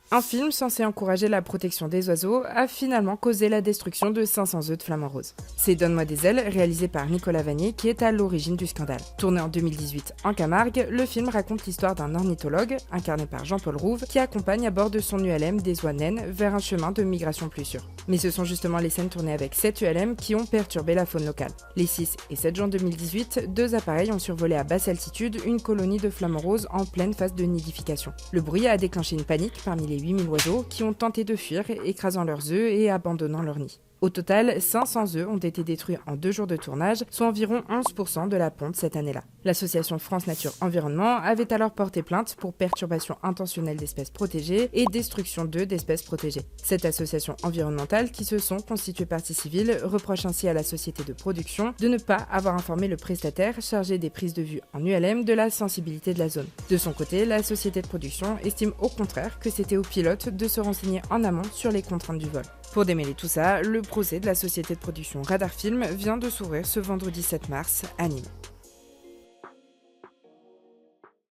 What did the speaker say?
Un film censé encourager la protection des oiseaux a finalement causé la destruction de 500 œufs de flamants roses. C'est Donne-moi des ailes, réalisé par Nicolas Vanier, qui est à l'origine du scandale. Tourné en 2018 en Camargue, le film raconte l'histoire d'un ornithologue, incarné par Jean-Paul Rouve, qui accompagne à bord de son ULM des oies naines vers un chemin de migration plus sûr. Mais ce sont justement les scènes tournées avec cette ULM qui ont perturbé la faune locale. Les 6 et 7 juin 2018, deux appareils ont survolé à basse altitude une colonie de flamants roses en pleine phase de nidification. Le bruit a déclenché une panique parmi les 8000 oiseaux qui ont tenté de fuir, écrasant leurs œufs et abandonnant leur nid. Au total, 500 œufs ont été détruits en 2 jours de tournage, soit environ 11% de la ponte cette année-là. L'association France Nature Environnement avait alors porté plainte pour perturbation intentionnelle d'espèces protégées et destruction d'œufs d'espèces protégées. Cette association environnementale, qui se sont constituées partie civile, reproche ainsi à la société de production de ne pas avoir informé le prestataire chargé des prises de vue en ULM de la sensibilité de la zone. De son côté, la société de production estime au contraire que c'était aux pilotes de se renseigner en amont sur les contraintes du vol. Pour démêler tout ça, le procès de la société de production Radar Film vient de s'ouvrir ce vendredi 7 mars à Nîmes.